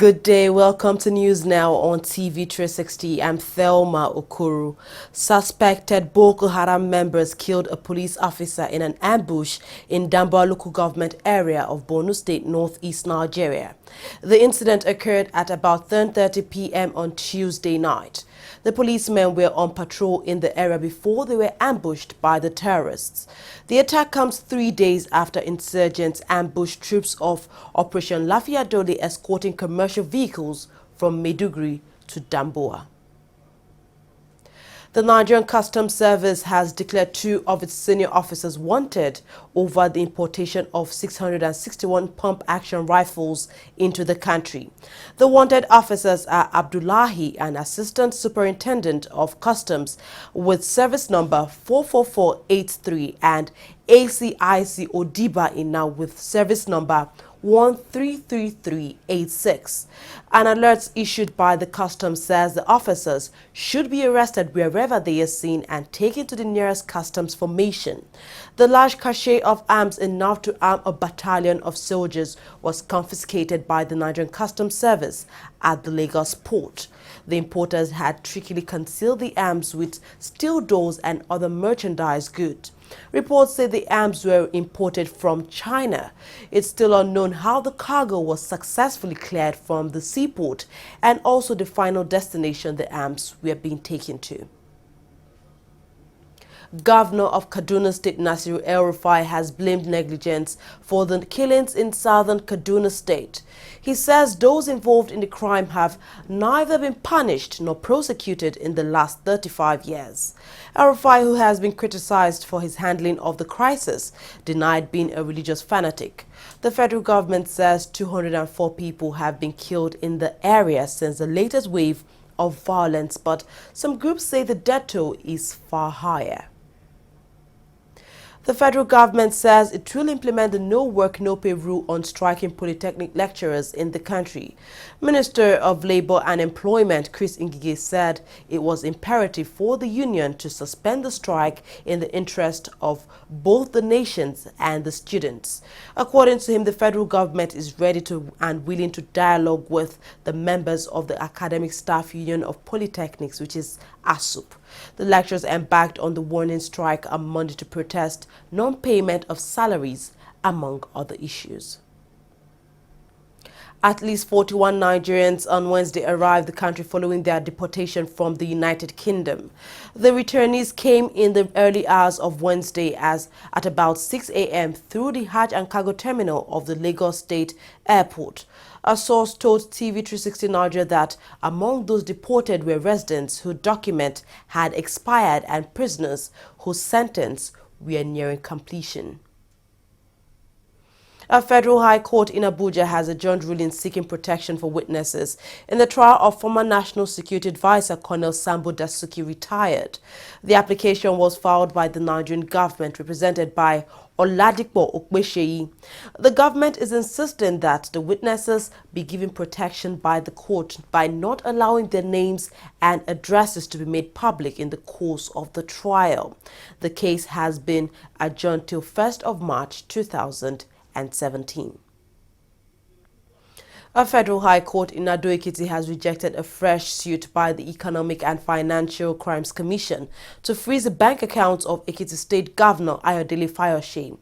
Good day. Welcome to News Now on TV360. I'm Thelma Okoro. Suspected Boko Haram members killed a police officer in an ambush in Damboa local government area of Borno State, northeast Nigeria. The incident occurred at about 10:30 p.m. on Tuesday night. The policemen were on patrol in the area before they were ambushed by the terrorists. The attack comes 3 days after insurgents ambushed troops of Operation Lafiya-Dole escorting commercial vehicles from Maiduguri to Damboa. The Nigerian Customs Service has declared 2 of its senior officers wanted over the importation of 661 pump-action rifles into the country. The wanted officers are Abdullahi, an Assistant Superintendent of Customs with service number 44483, and ACIC Odiba Ina with service number 133386. An alert issued by the customs says the officers should be arrested wherever they are seen and taken to the nearest customs formation. The large cache of arms enough to arm a battalion of soldiers was confiscated by the Nigerian Customs Service at the Lagos port. The importers had trickily concealed the arms with steel doors and other merchandise goods. Reports say the arms were imported from China. It's still unknown how the cargo was successfully cleared from the seaport and also the final destination the arms were being taken to. Governor of Kaduna State Nasir El-Rufai has blamed negligence for the killings in southern Kaduna State. He says those involved in the crime have neither been punished nor prosecuted in the last 35 years. El-Rufai, who has been criticized for his handling of the crisis, denied being a religious fanatic. The federal government says 204 people have been killed in the area since the latest wave of violence, but some groups say the death toll is far higher. The federal government says it will implement the no work, no pay rule on striking polytechnic lecturers in the country. Minister of Labour and Employment Chris Ngige said it was imperative for the union to suspend the strike in the interest of both the nations and the students. According to him, the federal government is ready to and willing to dialogue with the members of the Academic Staff Union of Polytechnics, which is ASUP. The lecturers embarked on the warning strike on Monday to protest non-payment of salaries, among other issues. At least 41 Nigerians on Wednesday arrived the country following their deportation from the United Kingdom. The returnees came in the early hours of Wednesday at about 6 a.m. through the Hajj and Cargo Terminal of the Lagos State Airport. A source told TV360 Nigeria that among those deported were residents whose documents had expired and prisoners whose sentence were nearing completion. A federal high court in Abuja has adjourned ruling seeking protection for witnesses in the trial of former National Security Advisor Colonel Sambo Dasuki retired. The application was filed by the Nigerian government, represented by Oladipo Okpesheyi. The government is insisting that the witnesses be given protection by the court by not allowing their names and addresses to be made public in the course of the trial. The case has been adjourned till 1st of March 2017. A federal high court in Ado-Ekiti has rejected a fresh suit by the Economic and Financial Crimes Commission to freeze the bank accounts of Ekiti State Governor Ayodele Fayose.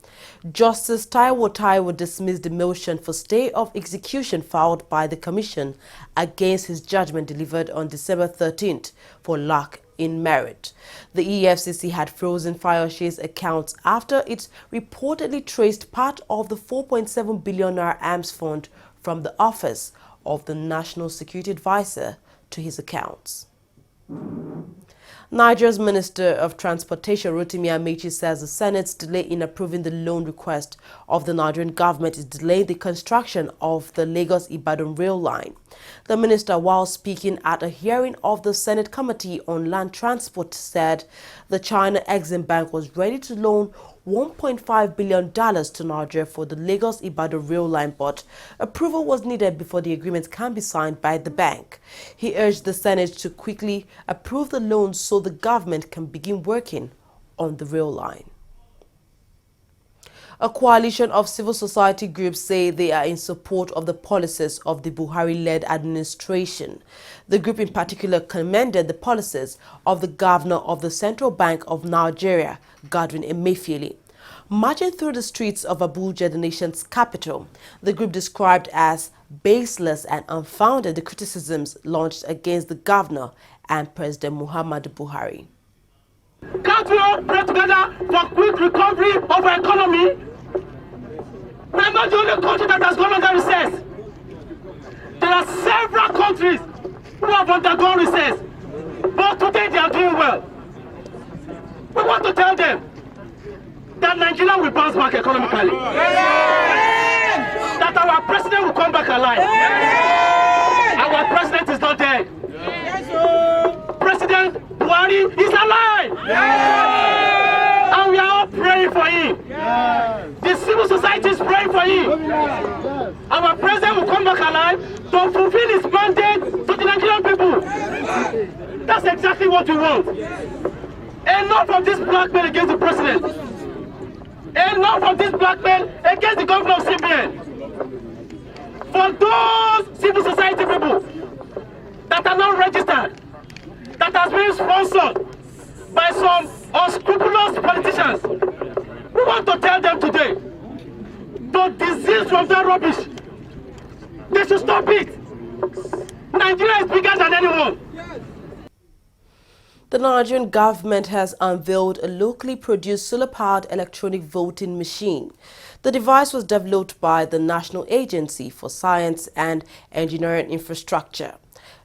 Justice Taiwo dismissed the motion for stay of execution filed by the commission against his judgment delivered on December 13th for lack in merit. The EFCC had frozen Fayose's accounts after it reportedly traced part of the 4.7 billion naira arms fund from the office of the National Security Advisor to his accounts. Nigeria's Minister of Transportation Rotimi Amaechi says the Senate's delay in approving the loan request of the Nigerian government is delaying the construction of the Lagos-Ibadan rail line. The minister, while speaking at a hearing of the Senate Committee on Land Transport, said the China Exim Bank was ready to loan $1.5 billion to Nigeria for the Lagos-Ibadan rail line, but approval was needed before the agreement can be signed by the bank. He urged the Senate to quickly approve the loan so the government can begin working on the rail line. A coalition of civil society groups say they are in support of the policies of the Buhari-led administration. The group in particular commended the policies of the governor of the Central Bank of Nigeria, Godwin Emefiele. Marching through the streets of Abuja, the nation's capital, the group described as baseless and unfounded the criticisms launched against the governor and President Muhammadu Buhari. Can't we all pray together for quick recovery of our economy? We are not the only country that has gone under recess. There are several countries who have undergone recess, but today they are doing well. We want to tell them that Nigeria will bounce back economically. That our president will come back alive. Our president is not dead. President Buhari is alive. And we are all praying for him. The civil society is praying for him. Our president will come back alive to fulfill his mandate to the Nigerian people. That's exactly what we want. Enough of this blackmail against the president. Enough of this blackmail against the governor of CBN. For those civil society people that are not registered, that has been sponsored by some unscrupulous politicians, we want to tell them today to desist from that rubbish. They should stop it. Nigeria is bigger than anyone. The Nigerian government has unveiled a locally produced solar-powered electronic voting machine. The device was developed by the National Agency for Science and Engineering Infrastructure.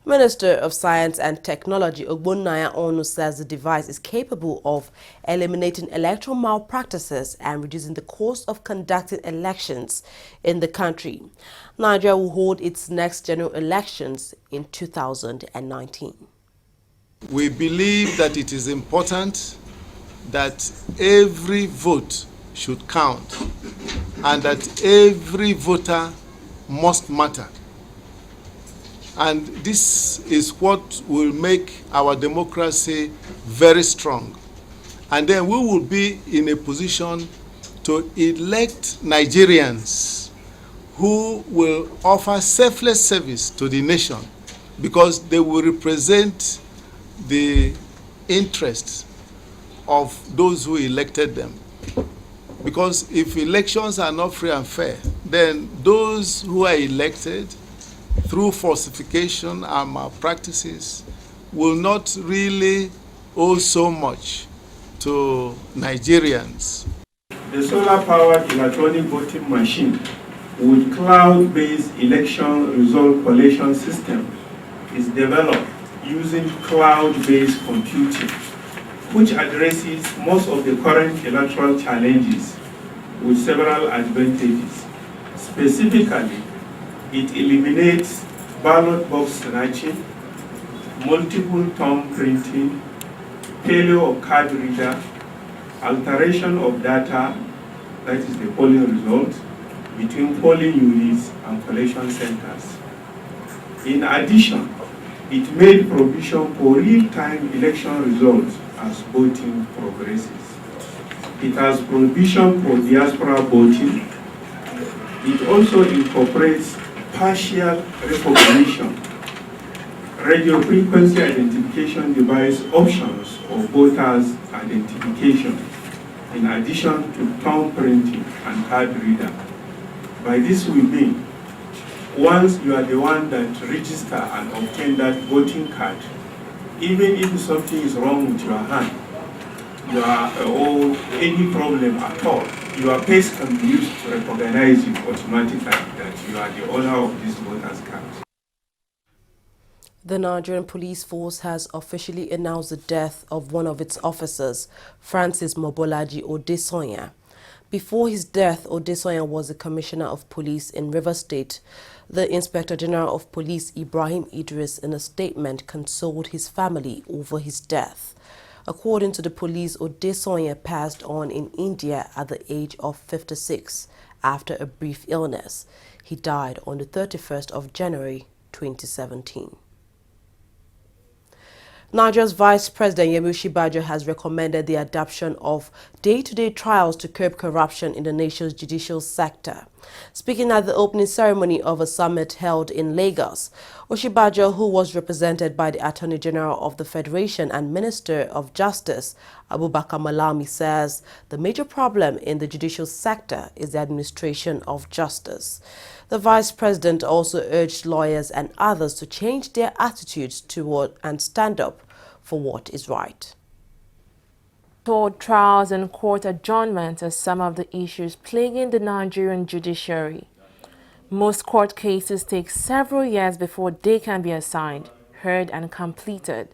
Minister of Science and Technology Ogbonnaya Onu says the device is capable of eliminating electoral malpractices and reducing the cost of conducting elections in the country. Nigeria will hold its next general elections in 2019. We believe that it is important that every vote should count and that every voter must matter. And this is what will make our democracy very strong. And then we will be in a position to elect Nigerians who will offer selfless service to the nation because they will represent the interests of those who elected them. Because if elections are not free and fair, then those who are elected through falsification and malpractices will not really owe so much to Nigerians. The solar-powered electronic voting machine with cloud-based election result collation system is developed using cloud-based computing, which addresses most of the current electoral challenges with several advantages. Specifically, it eliminates ballot box snatching, multiple thumb printing, failure of card reader, alteration of data, that is the polling result, between polling units and collection centers. In addition, it made provision for real-time election results as voting progresses. It has provision for diaspora voting. It also incorporates partial recognition, radio frequency identification device options for voters' identification, in addition to thumb printing and card reader. By this we mean, once you are the one that register and obtain that voting card, even if something is wrong with your hand, or any problem at all, your face can be used to recognize you automatically that you are the owner of this voter's card. The Nigerian police force has officially announced the death of one of its officers, Francis Mobolaji Odesonya. Before his death, Odesonya was the Commissioner of Police in Rivers State. The Inspector General of Police, Ibrahim Idris, in a statement, consoled his family over his death. According to the police, Odesonya passed on in India at the age of 56 after a brief illness. He died on the 31st of January 2017. Nigeria's Vice President Yemi Osibajo has recommended the adoption of day-to-day trials to curb corruption in the nation's judicial sector. Speaking at the opening ceremony of a summit held in Lagos, Osibajo, who was represented by the Attorney General of the Federation and Minister of Justice, Abubakar Malami, says the major problem in the judicial sector is the administration of justice. The Vice President also urged lawyers and others to change their attitudes toward and stand up for what is right. Court trials and court adjournments are some of the issues plaguing the Nigerian judiciary. Most court cases take several years before they can be assigned, heard and completed.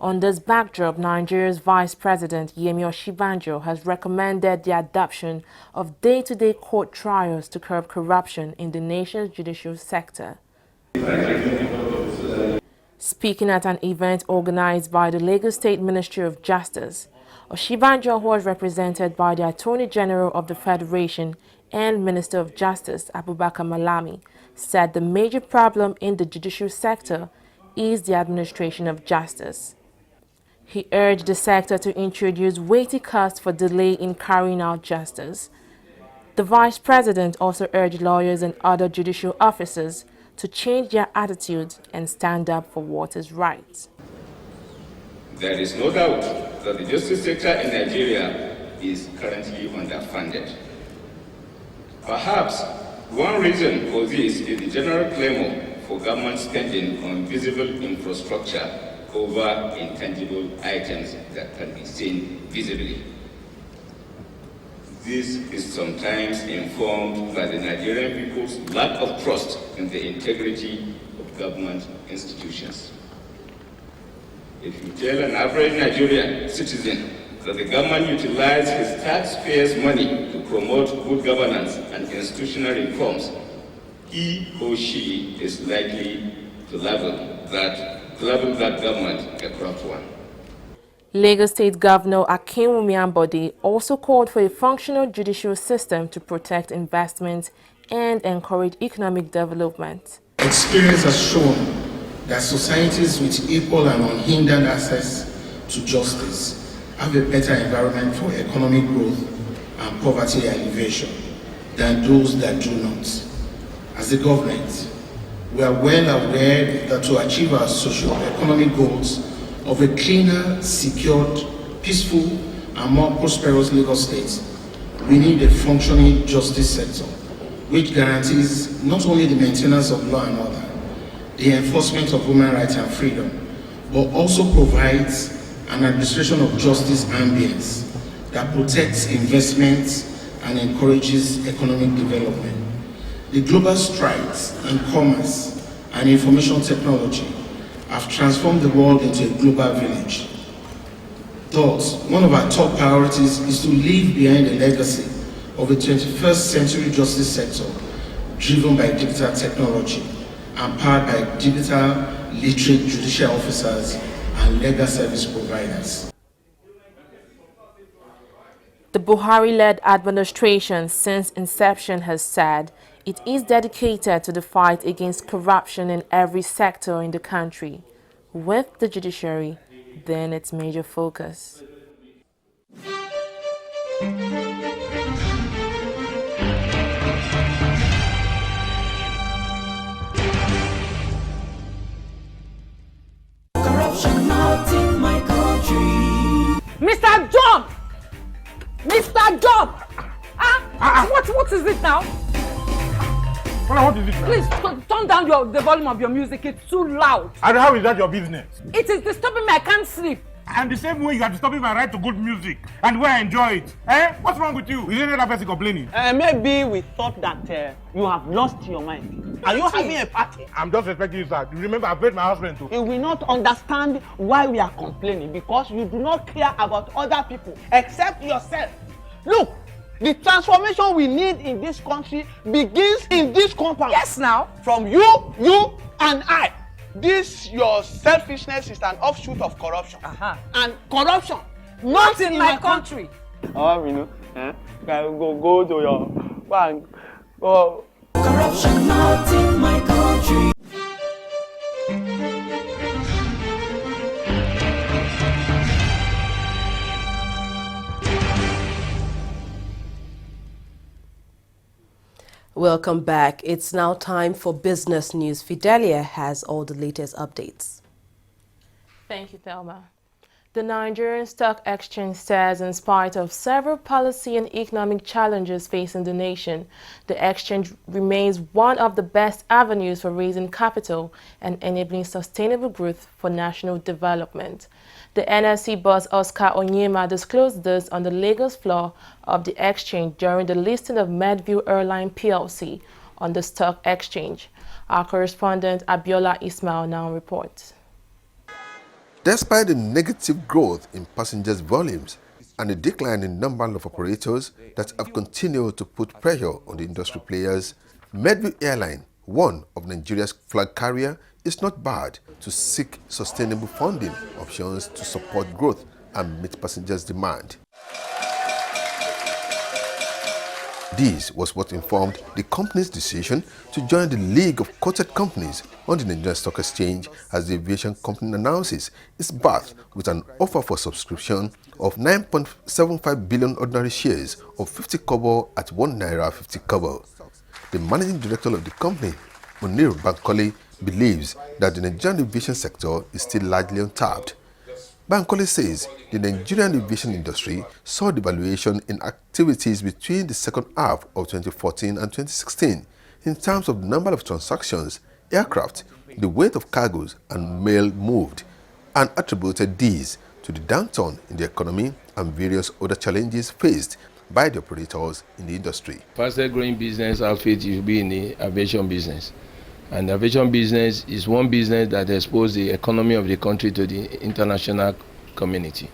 On this backdrop, Nigeria's Vice President Yemi Osibajo has recommended the adoption of day-to-day court trials to curb corruption in the nation's judicial sector. Speaking at an event organized by the Lagos State Ministry of Justice, Osibajo, who was represented by the Attorney General of the Federation and Minister of Justice, Abubakar Malami, said the major problem in the judicial sector is the administration of justice. He urged the sector to introduce weighty costs for delay in carrying out justice. The Vice President also urged lawyers and other judicial officers to change their attitudes and stand up for what is right. There is no doubt that the justice sector in Nigeria is currently underfunded. Perhaps one reason for this is the general clamor for government spending on visible infrastructure over intangible items that can be seen visibly. This is sometimes informed by the Nigerian people's lack of trust in the integrity of government institutions. If you tell an average Nigerian citizen that the government utilizes his taxpayers' money to promote good governance and institutional reforms, he or she is likely to label that government a corrupt one. Lagos State Governor Akinwumi Ambode also called for a functional judicial system to protect investment and encourage economic development. Experience has shown that societies with equal and unhindered access to justice have a better environment for economic growth and poverty alleviation than those that do not. As a government, we are well aware that to achieve our socio-economic goals of a cleaner, secured, peaceful, and more prosperous Lagos State, we need a functioning justice sector, which guarantees not only the maintenance of law and order, the enforcement of human rights and freedom, but also provides an administration of justice ambience that protects investments and encourages economic development. The global strides in commerce and information technology have transformed the world into a global village. Thus, one of our top priorities is to leave behind a legacy of a 21st century justice sector driven by digital technology and powered by digital literate judicial officers and legal service providers. The Buhari-led administration since inception has said it is dedicated to the fight against corruption in every sector in the country, with the judiciary being its major focus. Corruption not in my country. Mr. John! Mr. John! What is it now? What is it now? Please turn down the volume of your music. It's too loud. And how is that your business? It is disturbing me. I can't sleep. And the same way you are disturbing my right to good music and where I enjoy it. What's wrong with you? Is there another person complaining? Maybe we thought that you have lost your mind. Are you having a party? I'm just respecting you, sir. Remember, I've paid my husband too. You will not understand why we are complaining because you do not care about other people except yourself. Look, the transformation we need in this country begins in this compound. Yes, now. From you, and I. This your selfishness is an offshoot of corruption. And corruption not in my country. Oh, you know, go to your bank. Go. Corruption not in my country. Welcome back. It's now time for business news. Fidelia has all the latest updates. Thank you, Thelma. The Nigerian Stock Exchange says in spite of several policy and economic challenges facing the nation, the exchange remains one of the best avenues for raising capital and enabling sustainable growth for national development. The NSE boss Oscar Onyema disclosed this on the Lagos floor of the exchange during the listing of Medview Airline PLC on the stock exchange. Our correspondent Abiola Ismail now reports. Despite the negative growth in passengers' volumes and a decline in number of operators that have continued to put pressure on the industry players, Medview Airline, one of Nigeria's flag carrier, is not bad to seek sustainable funding options to support growth and meet passengers' demand. This was what informed the company's decision to join the League of Quoted Companies on the Nigerian Stock Exchange as the aviation company announces its birth with an offer for subscription of 9.75 billion ordinary shares of 50 kobo at 1 naira 50 kobo. The managing director of the company, Munir Bankole, believes that the Nigerian aviation sector is still largely untapped. Bankole says the Nigerian aviation industry saw devaluation in activities between the second half of 2014 and 2016 in terms of the number of transactions, aircraft, the weight of cargoes and mail moved, and attributed these to the downturn in the economy and various other challenges faced by the operators in the industry. Fastest growing business outfit will be in the aviation business. And the aviation business is one business that exposes the economy of the country to the international community.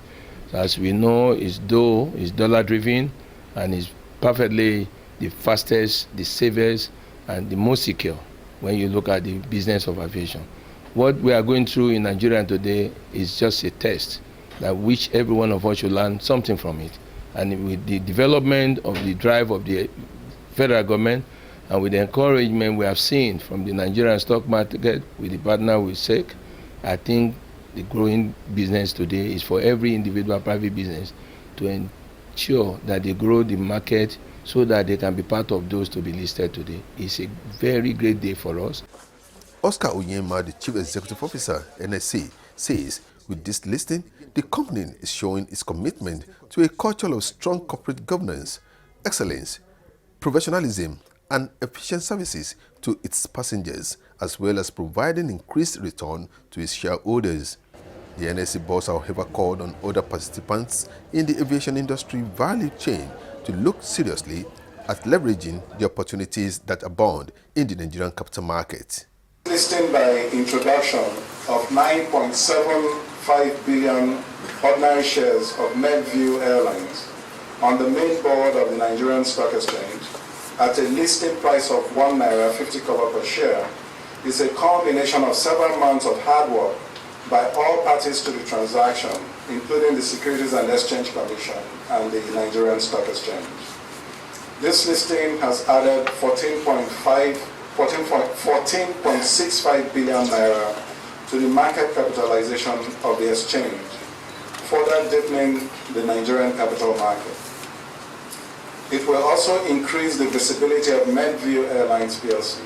So as we know, it's dollar driven and is perfectly the fastest, the safest, and the most secure when you look at the business of aviation. What we are going through in Nigeria today is just a test that which every one of us should learn something from it. And with the development of the drive of the federal government, and with the encouragement we have seen from the Nigerian stock market with the partner with SEC, I think the growing business today is for every individual private business to ensure that they grow the market so that they can be part of those to be listed today. It's a very great day for us. Oscar Onyema, the Chief Executive Officer, NSC, says with this listing, the company is showing its commitment to a culture of strong corporate governance, excellence, professionalism, and efficient services to its passengers, as well as providing increased return to its shareholders. The NSE boss, however, called on other participants in the aviation industry value chain to look seriously at leveraging the opportunities that abound in the Nigerian capital market. Listing by introduction of 9.75 billion ordinary shares of Medview Airlines on the main board of the Nigerian Stock Exchange at a listing price of 1 naira 50 kobo per share is a combination of several months of hard work by all parties to the transaction, including the Securities and Exchange Commission and the Nigerian Stock Exchange. This listing has added 14.65 billion naira to the market capitalization of the exchange, further deepening the Nigerian capital market. It will also increase the visibility of Medview Airlines PLC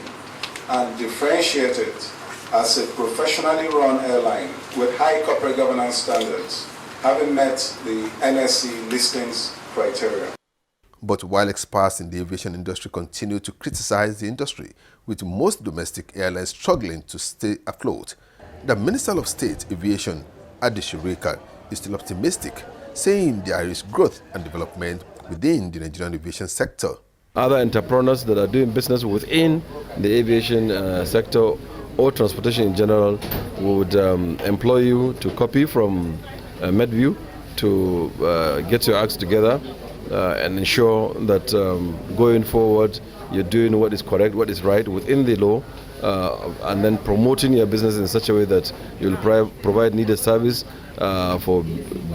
and differentiate it as a professionally run airline with high corporate governance standards, having met the NSE listings criteria. But while experts in the aviation industry continue to criticize the industry, with most domestic airlines struggling to stay afloat, the Minister of State Aviation, Adi Shirika, is still optimistic, saying there is growth and development within the Nigerian aviation sector. Other entrepreneurs that are doing business within the aviation sector or transportation in general would employ you to copy from Medview to get your acts together and ensure that going forward you're doing what is correct, what is right within the law, and then promoting your business in such a way that you'll provide needed service for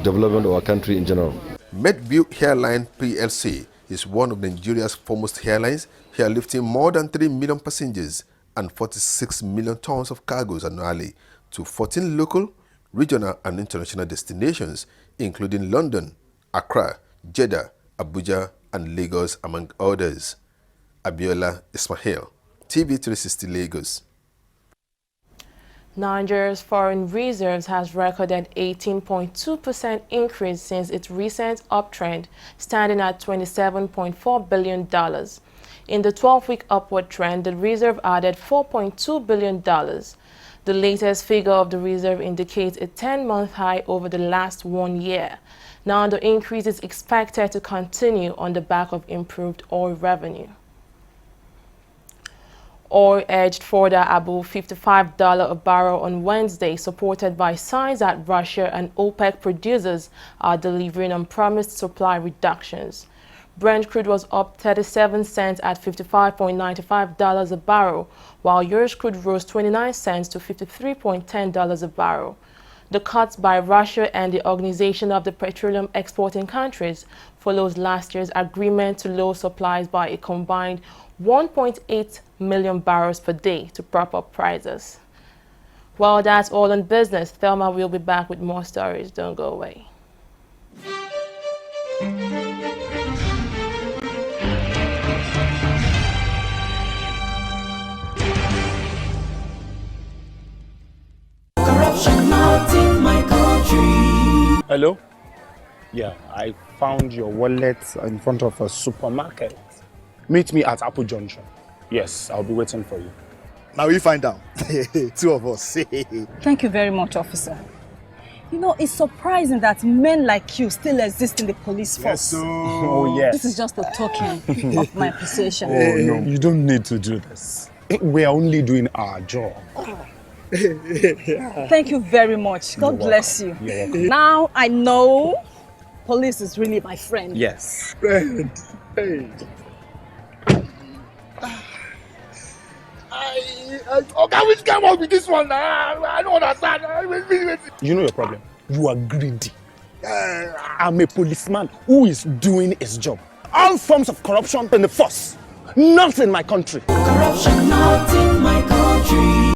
development of our country in general. Medview Airline PLC is one of Nigeria's foremost airlines, airlifting more than 3 million passengers and 46 million tons of cargoes annually to 14 local, regional and international destinations, including London, Accra, Jeddah, Abuja and Lagos, among others. Abiola Ismail, TV360 Lagos. Nigeria's foreign reserves has recorded 18.2% increase since its recent uptrend, standing at $27.4 billion. In the 12-week upward trend, the reserve added $4.2 billion. The latest figure of the reserve indicates a 10-month high over the last 1 year. Now the increase is expected to continue on the back of improved oil revenue. Oil edged further above $55 a barrel on Wednesday, supported by signs that Russia and OPEC producers are delivering on promised supply reductions. Brent crude was up 37 cents at $55.95 a barrel, while US crude rose 29 cents to $53.10 a barrel. The cuts by Russia and the Organization of the Petroleum Exporting Countries follows last year's agreement to lower supplies by a combined 1.8 million barrels per day to prop up prices. Well, that's all on business. Thelma will be back with more stories. Don't go away. Corruption not in my country. Hello? Yeah, I found your wallet in front of a supermarket. Meet me at Apple Junction. Yes, I'll be waiting for you. Now we find out. Two of us. Thank you very much, officer. You know, it's surprising that men like you still exist in the police force. Yes, so... Oh, yes. This is just a token of my appreciation. Oh, no, you don't need to do this. We are only doing our job. Thank you very much. God bless you. You're welcome. Now I know police is really my friend. Yes. Friend. Hey. Okay, which came up with this one? I don't understand. You know your problem. You are greedy. I'm a policeman who is doing his job. All forms of corruption in the force. Not in my country. Corruption not in my country.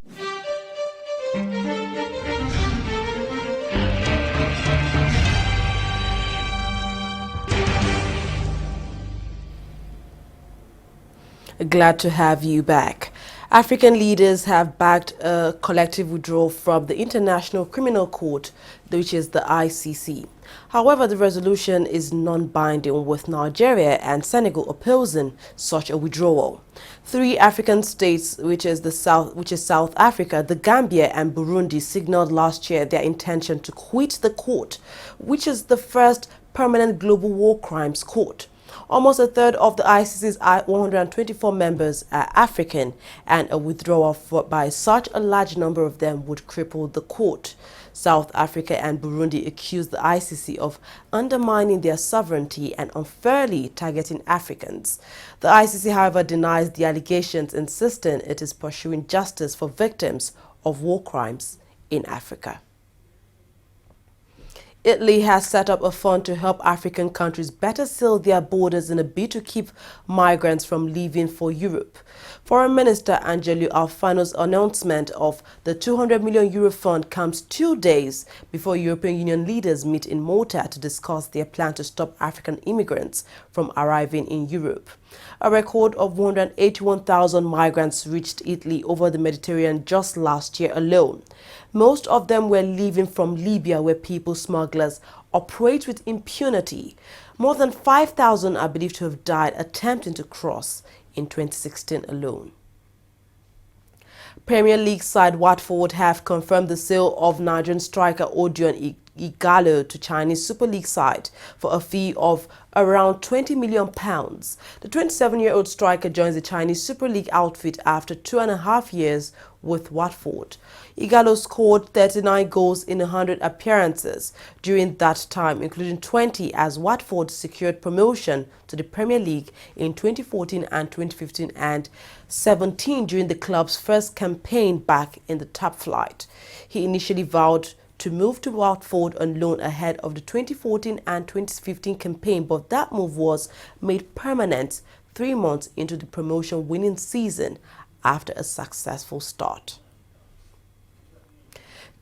Glad to have you back. African leaders have backed a collective withdrawal from the International Criminal Court, which is the ICC. However, the resolution is non-binding, with Nigeria and Senegal opposing such a withdrawal. 3 African states, which is South Africa, the Gambia and Burundi, signaled last year their intention to quit the court, which is the first permanent global war crimes court. Almost a third of the ICC's 124 members are African, and a withdrawal by such a large number of them would cripple the court. South Africa and Burundi accused the ICC of undermining their sovereignty and unfairly targeting Africans. The ICC, however, denies the allegations, insisting it is pursuing justice for victims of war crimes in Africa. Italy has set up a fund to help African countries better seal their borders in a bid to keep migrants from leaving for Europe. Foreign Minister Angelo Alfano's announcement of the €200 million fund comes 2 days before European Union leaders meet in Malta to discuss their plan to stop African immigrants from arriving in Europe. A record of 181,000 migrants reached Italy over the Mediterranean just last year alone. Most of them were leaving from Libya, where people smugglers operate with impunity. More than 5,000 are believed to have died attempting to cross in 2016 alone. Premier League side Watford have confirmed the sale of Nigerian striker Odion Ighalo to Chinese Super League side for a fee of around £20 million. The 27-year-old striker joins the Chinese Super League outfit after 2.5 years with Watford. Ighalo scored 39 goals in 100 appearances during that time, including 20 as Watford secured promotion to the Premier League in 2014 and 2015 and 17 during the club's first campaign back in the top flight. He initially vowed to move to Watford on loan ahead of the 2014 and 2015 campaign, but that move was made permanent 3 months into the promotion-winning season after a successful start.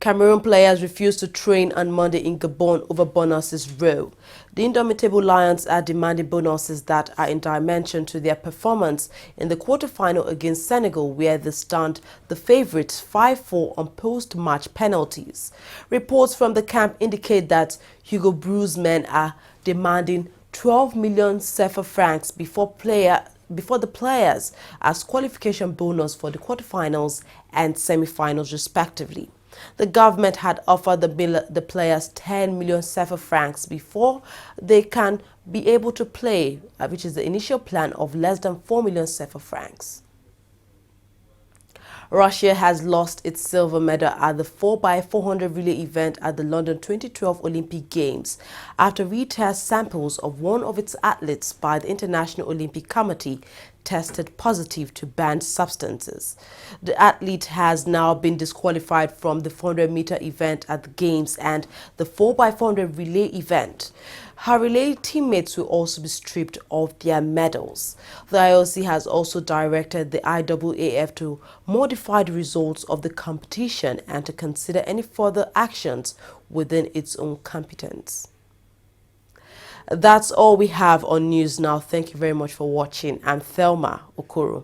Cameroon players refused to train on Monday in Gabon over bonuses row. The indomitable Lions are demanding bonuses that are in dimension to their performance in the quarterfinal against Senegal, where they stand the favourites 5-4 on post-match penalties. Reports from the camp indicate that Hugo Brou's men are demanding 12 million CFA francs before the players as qualification bonus for the quarterfinals and semi-finals respectively. The government had offered the players 10 million CFA francs before they can be able to play, which is the initial plan of less than 4 million CFA francs. Russia has lost its silver medal at the 4x400 relay event at the London 2012 Olympic Games after retest samples of one of its athletes by the International Olympic Committee tested positive to banned substances. The athlete has now been disqualified from the 400-meter event at the Games and the 4x400 relay event. Her relay teammates will also be stripped of their medals. The IOC has also directed the IAAF to modify the results of the competition and to consider any further actions within its own competence. That's all we have on News Now. Thank you very much for watching. I'm Thelma Okoro.